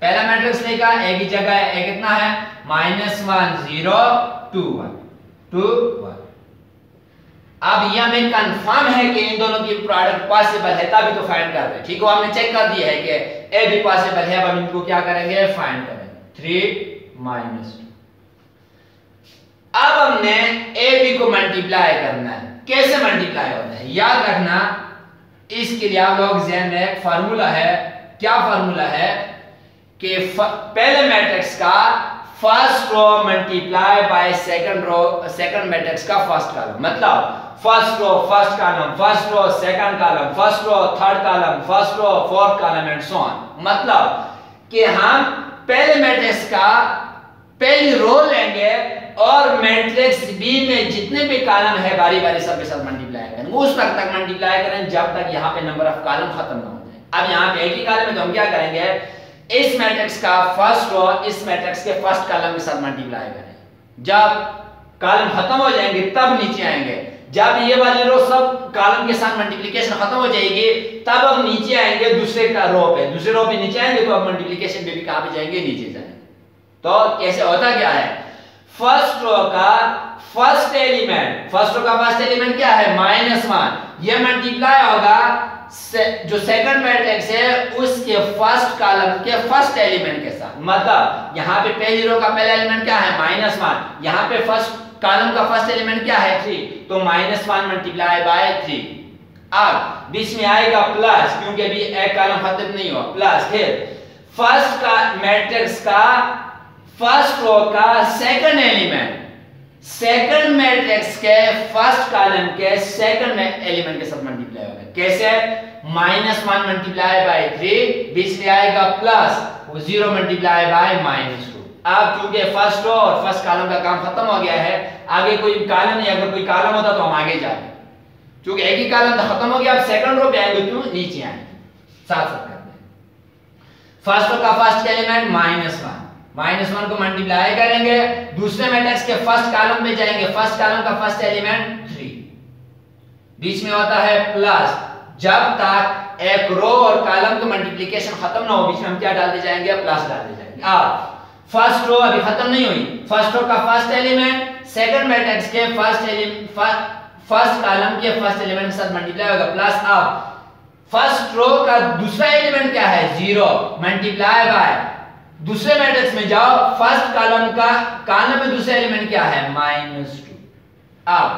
पहला मैट्रिक्स लेगा, ए की जगह ए कितना है, -1 0 2 1 2 1। अब यह में कंफर्म है कि इन दोनों की प्रोडक्ट पॉसिबल है, तभी तो फाइंड कर रहे हैं, ठीक है। हमने चेक कर दिया है कि ए भी पॉसिबल है, अब हम इनको क्या करेंगे, फाइंड करेंगे। 3 -2। अब हमने ए बी को मल्टीप्लाई करना है। कैसे मल्टीप्लाई होता है, याद रखना, इसके लिए आप लोग ज़हन में एक फार्मूला है। क्या फार्मूला है कि पहले मैट्रिक्स का first row multiply by second row, second matrix का फर्स्ट कॉलम, मतलब first row first column, first row second column, first row third column, first row fourth column and so on. मतलब कि हम पहले मैट्रिक्स का पहली रो लेंगे, और मैट्रिक्स बी में जितने भी कॉलम है बारी बारी सबके साथ मल्टीप्लाई करेंगे, उस वक्त तक मल्टीप्लाई करें जब तक यहाँ पे नंबर ऑफ कॉलम खत्म ना हो जाए। अब यहाँ पे एक ही कॉलम है तो हम क्या करेंगे, इस मैट्रिक्स का फर्स्ट रो इस मैट्रिक्स के फर्स्ट कॉलम के साथ मल्टीप्लाई करें। जब कॉलम खत्म हो जाएंगे तब नीचे आएंगे। जब ये वाली रो सब कॉलम के साथ मल्टीप्लिकेशन खत्म हो जाएगी तब अब नीचे आएंगे दूसरे रो पे। दूसरे रो पे नीचे आएंगे तो अब मल्टीप्लिकेशन पे भी कहां पे जाएंगे, नीचे जाएंगे। तो कैसे होता क्या है, फर्स्ट रो का फर्स्ट एलिमेंट क्या है, -1। ये मल्टीप्लाई होगा जो सेकंड मैट्रिक्स है उसके फर्स्ट कॉलम के फर्स्ट एलिमेंट के साथ। मतलब यहां पे पहली रो का पहला एलिमेंट क्या है, -1। यहां पे फर्स्ट कॉलम का फर्स्ट एलिमेंट क्या है, 3, तो -1 मल्टीप्लाई बाय 3। अब बीच में आएगा प्लस, क्योंकि अभी एक कॉलम खत्म नहीं हुआ, प्लस। फिर फर्स्ट का मैट्रिक्स का फर्स्ट रो का सेकंड एलिमेंट सेकंड मैट्रिक्स के फर्स्ट कॉलम के सेकंड एलिमेंट के साथ मल्टीप्लाई होगा। कैसे, -1 मल्टीप्लाई बाय 3, बीच में आएगा प्लस, 0 मल्टीप्लाई बाय -2। अब क्योंकि फर्स्ट रो और फर्स्ट कॉलम का काम खत्म हो गया है, आगे कोई कॉलम नहीं, अगर कोई कॉलम होता तो हम आगे जाते, क्योंकि एक ही कॉलम तो खत्म हो गया। अब सेकंड रो पे आएंगे तो नीचे आएंगे, साथ साथ करते हैं। फर्स्ट रो का फर्स्ट एलिमेंट -1 को मल्टीप्लाई करेंगे, दूसरे मैट्रिक्स के फर्स्ट कॉलम में जाएंगे, फर्स्ट कॉलम का फर्स्ट एलिमेंट 3, बीच में होता है प्लस। जब तक एक रो और कॉलम का मल्टीप्लिकेशन खत्म ना हो, बीच में हम क्या डालते जाएंगे, प्लस डालते जाएंगे। अब फर्स्ट रो अभी खत्म नहीं हुई, फर्स्ट रो का फर्स्ट एलिमेंट सेकंड मैट्रिक्स के फर्स्ट कॉलम के फर्स्ट एलिमेंट के साथ मल्टीप्लाई होगा, प्लस। अब फर्स्ट रो का दूसरा एलिमेंट क्या है, 0 मल्टीप्लाई बाय, दूसरे मैट्रिक्स में जाओ, फर्स्ट कॉलम में दूसरा एलिमेंट क्या है, -2। अब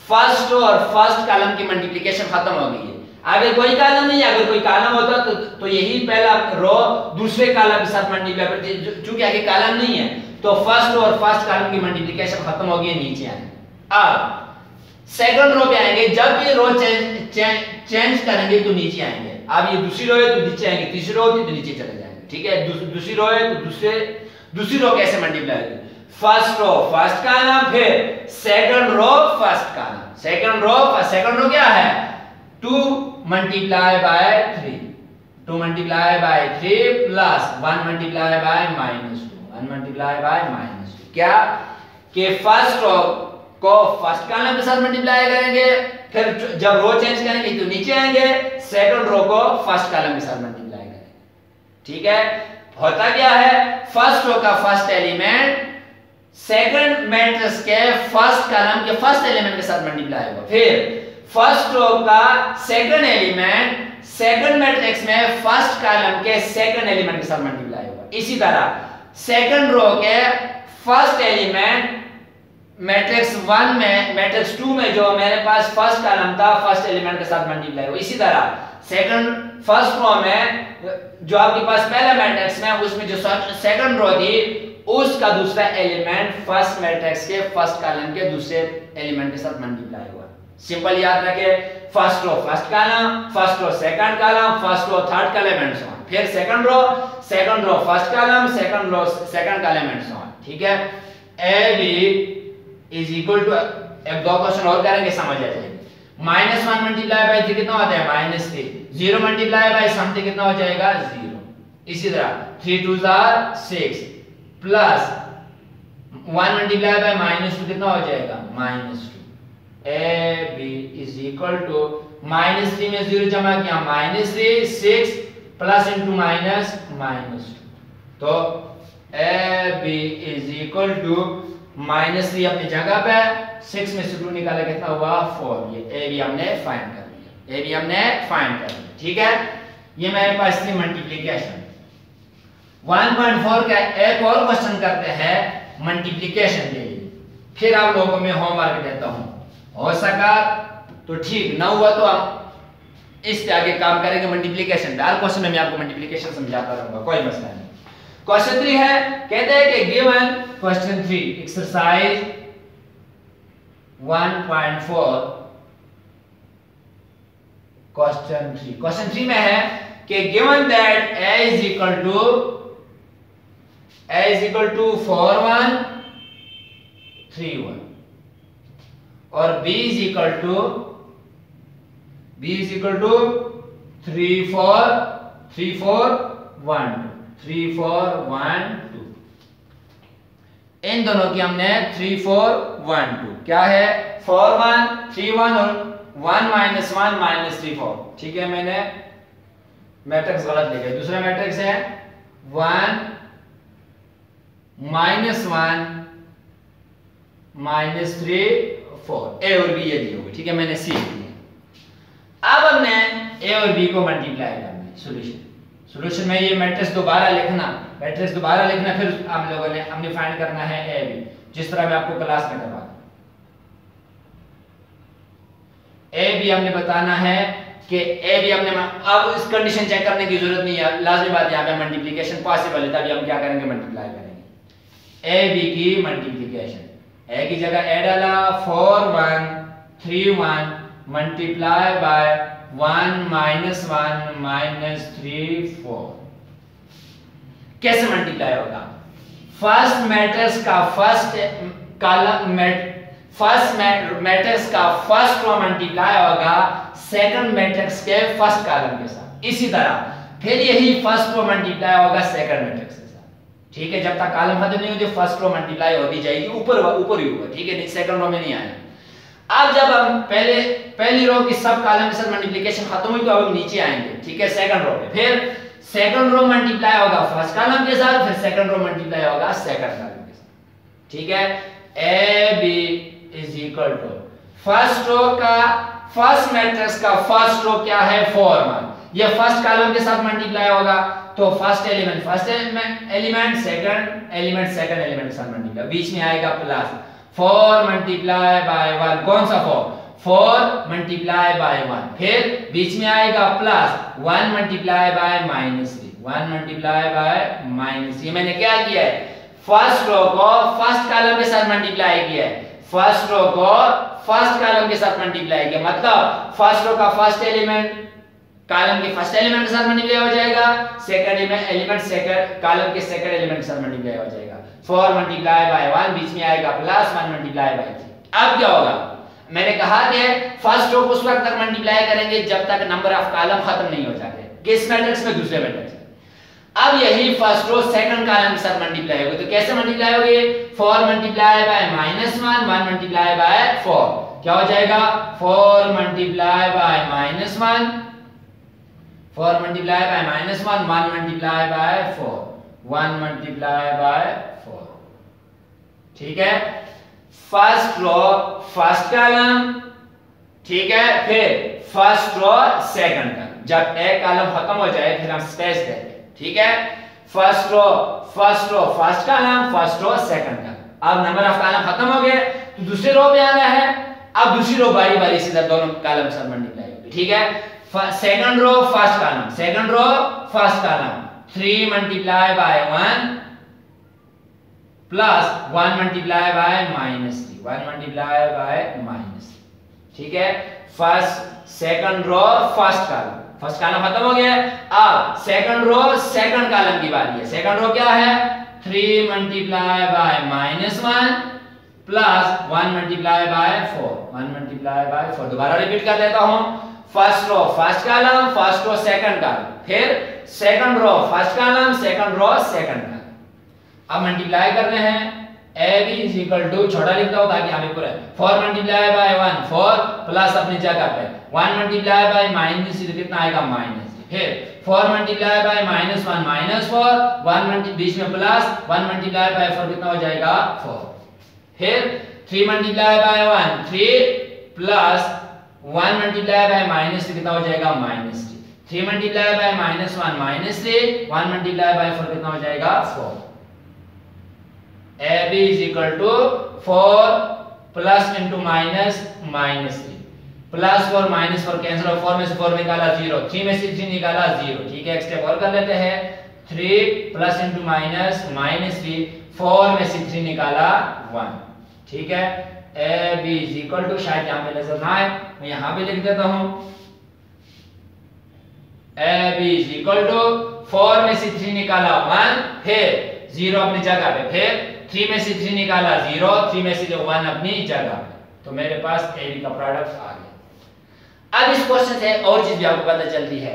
फर्स्ट रो और फर्स्ट कॉलम की मल्टीप्लिकेशन खत्म हो गई है, आगे कोई कॉलम नहीं है। अगर कोई कॉलम होता तो यही पहला रो दूसरे कॉलम के साथ मल्टीप्लाई करती, चूंकि आगे कॉलम नहीं है तो फर्स्ट रो और फर्स्ट कॉलम की मल्टीप्लिकेशन खत्म हो गई, नीचे आएंगे। अब सेकंड रो पे आएंगे, जब ये रो चेंज करेंगे तो नीचे आएंगे। अब ये दूसरी रो है तो नीचे आएंगे, तीसरी रो होगी तो नीचे चले जाएंगे, ठीक है। दूसरी रो है तो दूसरी रो कैसे मल्टीप्लाई होगी, फर्स्ट रो फर्स्ट कॉलम, फिर second row first column, second row क्या है, 2 multiply by 3, 2 multiply by 3 plus 1 multiply by -2, 1 multiply by -2। क्या कि फर्स्ट रो को फर्स्ट कॉलम के साथ मल्टीप्लाई करेंगे, फिर जब रो चेंज करेंगे तो नीचे आएंगे, सेकंड रो को फर्स्ट कॉलम के साथ मल्टीप्लाई करेंगे, ठीक है। होता क्या है, फर्स्ट रो का फर्स्ट एलिमेंट सेकंड मैट्रिक्स के फर्स्ट कॉलम के फर्स्ट एलिमेंट के साथ मल्टीप्लाई होगा, फिर फर्स्ट रो का सेकंड एलिमेंट सेकंड मैट्रिक्स में फर्स्ट कॉलम के सेकंड एलिमेंट के साथ मल्टीप्लाई होगा। इसी तरह सेकंड रो के फर्स्ट एलिमेंट मैट्रिक्स 1 में मैट्रिक्स 2 में जो मेरे पास फर्स्ट कॉलम था फर्स्ट एलिमेंट के साथ मल्टीप्लाई होगा। इसी तरह फर्स्ट रो में जो आपके पास पहला मैट्रिक्स में उसमें जो सेकंड रो थी उसका दूसरा एलिमेंट फर्स्ट मैट्रिक्स के फर्स्ट कॉलम के दूसरे एलिमेंट के साथ मल्टीप्लाई हुआ। सिंपल याद रखे, first row first column, first row second column, first row third column and so on. फिर second row first column, second row second column and so on, ठीक है। A B is equal to, एक दो question और करेंगे समझ आ जाएगी। -1 multiply by 3 कितना होता है, -3। 0 मल्टीप्लाई बाय समथिंग कितना हो जाएगा, 0। इसी तरह 3 2 6 प्लस 1 मल्टीप्लाई बाय -2 कितना हो जाएगा, -2। A B is equal to -3 में 0 जमा किया -3, 6 प्लस इंटू -2। तो A B is equal to -3 अपनी जगह पे, 6 में से 2 निकाला कितना हुआ, 4। ये ए बी हमने फाइंड कर लिया, ठीक है। ये मेरे पास थी मल्टीप्लिकेशन। 1.4 का एक और क्वेश्चन करते हैं मल्टीप्लिकेशन के लिए, फिर आप लोगों को मैं होमवर्क देता हूं। हो सका तो ठीक, ना हुआ तो हम इसके आगे काम करेंगे मल्टीप्लिकेशन पे। हर क्वेश्चन में मैं आपको मल्टीप्लिकेशन समझाता रहूंगा, कोई मसला नहीं। क्वेश्चन 3 है, कहते हैं कि गिवन क्वेश्चन 3 एक्सरसाइज 1.4 क्वेश्चन 3 में है कि given that a is equal to 4 1 3 1 और b इज इक्वल टू 3 4 1 2। इन दोनों की हमने 3 4 1 2 क्या है 4 1 3 1 और 1 -1 -3 4। ठीक है, मैंने मैट्रिक्स गलत लिखा है। दूसरा मैट्रिक्स है 1 -1 -3 4। ए और बी ये दी होगी। ठीक है, मैंने सी लिखी है। अब हमने ए और बी को मल्टीप्लाई करना है सॉल्यूशन में। ये मैट्रिक्स दोबारा लिखना, फिर हम लोगों ने हमने फाइंड करना है ए बी, जिस तरह मैं आपको क्लास में करवा दूं। ए बी हमने बताना है कि ए बी हमने, अब इस कंडीशन चेक करने की जरूरत नहीं है, लाजमी बात यहां पे मल्टीप्लिकेशन पॉसिबल है, तभी हम क्या करेंगे मल्टीप्लाई करेंगे। ए बी की मल्टीप्लिकेशन, ए की जगह ए डाला 4 1 3 1 मल्टीप्लाई बाय 1 -1 -3 4। कैसे मल्टीप्लाई होगा? फर्स्ट मैट्रिक्स का फर्स्ट कॉलम फर्स्ट मैट्रिक्स का फर्स्ट रो मल्टीप्लाई होगा सेकंड मैट्रिक्स के फर्स्ट कॉलम के साथ। इसी तरह फिर यही फर्स्ट रो मल्टीप्लाई होगा सेकंड मैट्रिक्स के साथ। ठीक है, जब तक कॉलम खत्म नहीं होती फर्स्ट रो मल्टीप्लाई होती जाएगी ऊपर ही ऊपर। ठीक है, सेकंड रो में नहीं आएगा। अब जब हम पहली रो की सब कॉलम के साथ मल्टीप्लिकेशन खत्म हुई तो अब हम नीचे आएंगे। ठीक है, सेकंड रो पे फिर सेकंड रो मल्टीप्लाई होगा फर्स्ट कॉलम के साथ, फिर सेकंड रो मल्टीप्लाई होगा सेकंड कॉलम के साथ। ठीक है, A B is equal to first row का फर्स्ट मैट्रिक्स का फर्स्ट रो क्या है 4 1। ये फर्स्ट कॉलम के साथ मल्टीप्लाई होगा तो फर्स्ट एलिमेंट सेकंड एलिमेंट के साथ मल्टीप्लाई, बीच में आएगा प्लस 4 मल्टीप्लाई बाय 1। कौन सा 4 मल्टीप्लाई बाय 1, फिर बीच में आएगा plus 1 multiply by -3 1 multiply by -3। ये मैंने क्या किया है, फर्स्ट रो को फर्स्ट कॉलम के साथ मल्टीप्लाई किया है, फर्स्ट रो को फर्स्ट कॉलम के साथ मल्टीप्लाई किया, मतलब फर्स्ट रो का फर्स्ट एलिमेंट कॉलम के फर्स्ट एलिमेंट के साथ मल्टीप्लाई हो जाएगा, सेकंड एलिमेंट सेकंड कॉलम के सेकंड एलिमेंट के साथ मल्टीप्लाई हो जाएगा। 4 मल्टीप्लाई बाय 1, बीच में आएगा प्लस 1 मल्टीप्लाई बाय 3। अब क्या होगा, मैंने कहा कि फर्स्ट रो को उस वक्त तक मल्टीप्लाई करेंगे जब तक नंबर ऑफ कॉलम खत्म नहीं हो जाते, किस मैट्रिक्स में, दूसरे मैट्रिक्स में। अब यही फर्स्ट रो सेकंड कॉलम के साथ मल्टीप्लाई होगी, तो कैसे मल्टीप्लाई होगी, 4 मल्टीप्लाई बाय -1 1 मल्टीप्लाई बाय 4। क्या हो जाएगा, 4 multiply by -1 4 multiply by -1 1 multiply by 4 1 multiply by 4। ठीक है, फर्स्ट रो फर्स्ट कॉलम, ठीक है, फिर फर्स्ट रो सेकंड कॉलम। जब एक कॉलम खत्म हो जाए फिर हम स्पेस देते हैं। ठीक है, first row first column, first row second column. अब नंबर ऑफ कॉलम खत्म हो गए तो दूसरी रो पे आना है। अब दूसरी रो बारी बारी से दोनों कॉलम के साथ मल्टीप्लाई होगी। ठीक है, second row first column 3 multiply by 1 plus 1 multiply by -3 1 multiply by -3। ठीक है, सेकंड रो फर्स्ट कॉलम खत्म हो गया। अब सेकंड रो सेकंड कॉलम की बारी है। सेकंड रो क्या है, 3 multiply by -1 plus 1 multiply by 4 1 multiply by 4। दोबारा रिपीट कर देता हूं, first row first column, first row second column, फिर second row first column, second row second column. अब मल्टीप्लाई करने हैं, A B is equal to, छोटा लिखता हूं ताकि हमें पूरा 4 मल्टीप्लाई बाय 1 4 प्लस अपनी जगह पे 1 मल्टीप्लाई बाय -3 कितना आएगा -3, फिर 4 मल्टीप्लाई बाय -1 -4 1 बीच में प्लस 1 मल्टीप्लाई बाय 4 कितना हो जाएगा 4, फिर 3 multiply by 1 3 plus 1 multiply by -3 कितना हो जाएगा -3, 3 मल्टीप्लाई बाय -1 -3 1 मल्टीप्लाई बाय 4 कितना हो जाएगा 4। AB is equal to 4 plus into minus -3 plus 4 -4 cancel हो, 4 में से 4 निकाला 0, 3 में से 3 निकाला 0। ठीक है, एक स्टेप और कर लेते हैं, 3 प्लस इंटू माइनस -3 4 में से 3 निकाला 1। ठीक है, AB is equal to, शायद यहां पे नजर ना आए मैं यहां पे लिख देता हूं, AB is equal to 4 में से 3 निकाला 1, फिर 0 अपनी जगह पे, फिर 3 में से 3 निकाला 0, 3 में से जो 1 अपनी जगह पे, तो मेरे पास ए बी का प्रोडक्ट आ गया। अब इस क्वेश्चन से और चीज भी आपको पता चलती है,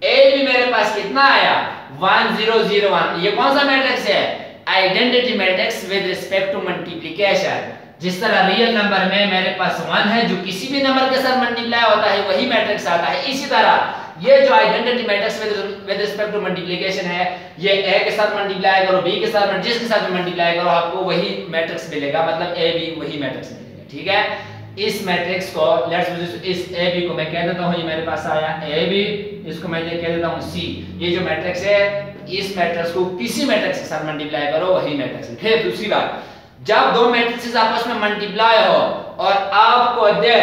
ए बी मेरे पास कितना आया 1 0 0 1। ये कौन सा मैट्रिक्स है? Identity matrix with respect to multiplication. जिस तरह रियल नंबर में मेरे पास 1 है जो किसी भी नंबर के साथ मल्टीप्लाई होता है वही मैट्रिक्स आता है, इसी तरह ये जो identity matrix with respect to multiplication है, ये ए के साथ मल्टीप्लाई करो, बी के साथ, जिसके साथ भी मल्टीप्लाई करो आपको वही मैट्रिक्स मिलेगा, मतलब ए बी वही मैट्रिक्स मिलेगा। ठीक है, इस मैट्रिक्स को लेट्स इस ए बी को मैं कह देता हूं, ये मेरे पास आया ए बी, इसको मैं कह देता हूं सी। ये जो मैट्रिक्स है, इस मैट्रिक्स को किसी मैट्रिक्स के साथ मल्टीप्लाई करो वही मैट्रिक्स है। फिर दूसरी बात, जब दो मैट्रिक्स आपस में मल्टीप्लाई हो और आपको दे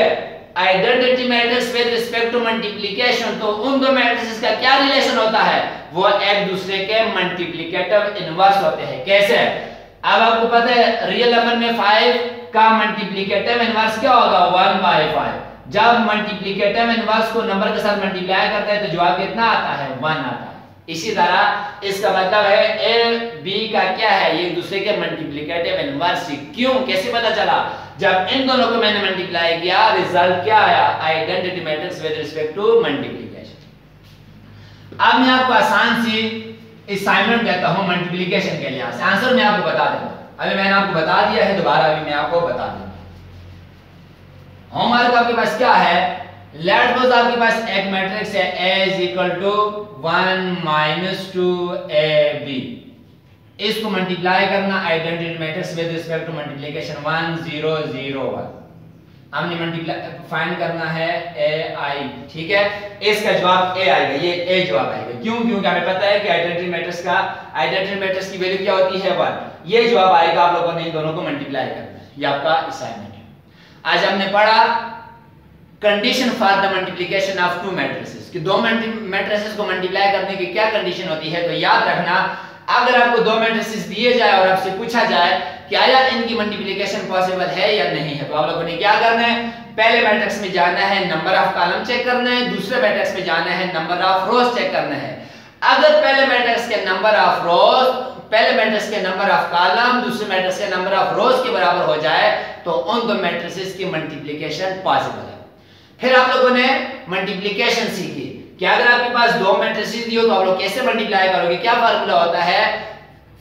identity matrix with respect to multiplication, तो उन दो मैट्रिक्स का क्या रिलेशन होता है? वो एक दूसरे के मल्टीप्लिकेटिव इनवर्स होते हैं। कैसे? अब आपको पता है रियल नंबर में 5 का मल्टीप्लिकेटिव इनवर्स क्या होगा? 1/5। जब मल्टीप्लिकेटिव इनवर्स को नंबर के साथ मल्टीप्लाई करते हैं तो जवाब कितना आता है? 1 आता है। इसी तरह इसका मतलब है ए बी का क्या है? ये एक दूसरे के मल्टीप्लिकेटिव इनवर्स। क्यों? कैसे पता चला? जब इन दोनों को मैंने मल्टीप्लाई किया, रिजल्ट क्या आया? Identity matrix with respect to multiplication. अब मैं आपको आसान सी असाइनमेंट देता हूं मल्टीप्लिकेशन के लिए। आंसर मैं आपको बता देता हूं, अभी मैंने आपको बता दिया है, दोबारा अभी मैं आपको बता दूंगा। होमवर्क आपके पास क्या है? लेट सपोज आपके पास एक मैट्रिक्स है A is equal to 1 - 2 AB। इसको मल्टीप्लाई करना identity matrix with respect to multiplication 1 0 0 1। हमने मल्टीप्लाई फाइंड करना है AI। ठीक है, इसका जवाब A आएगा, ये A जवाब आएगा। क्यों? क्योंकि हमें पता है कि आइडेंटिटी मैट्रिक्स की वैल्यू क्या होती है? 1। ये जवाब आएगा। आप लोगों ने इन दोनों को मल्टीप्लाई करना है, ये आपका असाइनमेंट है। आज हमने पढ़ा condition for the multiplication of to matrices, कि दो मैट्रिसेस को मल्टीप्लाई करने की क्या कंडीशन होती है। तो याद रखना, अगर आपको दो मैट्रिसेस दिए जाए और आपसे पूछा जाए कि आया इनकी मल्टीप्लिकेशन पॉसिबल है या नहीं है, तो आप लोगों ने क्या करना है? पहले मैट्रिक्स में जाना है, नंबर ऑफ कॉलम चेक करना है, दूसरे मैट्रिक्स में जाना है, नंबर ऑफ रोज चेक करना है। अगर पहले मैट्रिक्स के नंबर ऑफ रोज, पहले मैट्रिक्स के नंबर ऑफ कॉलम दूसरे मैट्रिक्स के नंबर ऑफ रोज के बराबर हो जाए तो उन दो मैट्रिसेस की मल्टीप्लिकेशन पॉसिबल है। फिर आप लोगों ने मल्टीप्लिकेशन सीखी कि अगर आपके पास दो मैट्रिसेस दियो तो आप लोग कैसे मल्टीप्लाई करोगे। क्या फार्मूला होता है?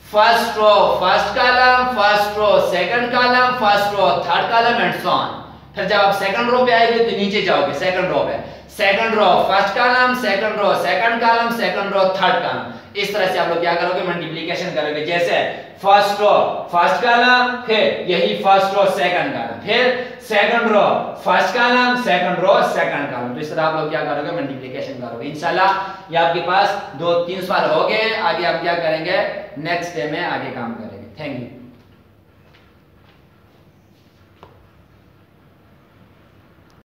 First row first column, first row second column, first row third column and so on. फिर जब आप सेकंड रो पे आएंगे तो नीचे जाओगे, सेकंड रो पे second row first column, second row second column, second row third column. इस तरह से आप लोग क्या करोगे? मल्टीप्लिकेशन करोगे। जैसे फर्स्ट रो फर्स्ट कॉलम, फिर यही फर्स्ट रो सेकंड कॉलम, फिर second row first column, second row second column. तो इस तरह आप लोग क्या करोगे? मल्टीप्लिकेशन करोगे। इंशाल्लाह ये आपके पास 2-3 सवाल हो गए। आगे आप क्या करेंगे? नेक्स्ट डे में आगे काम करेंगे। Thank you.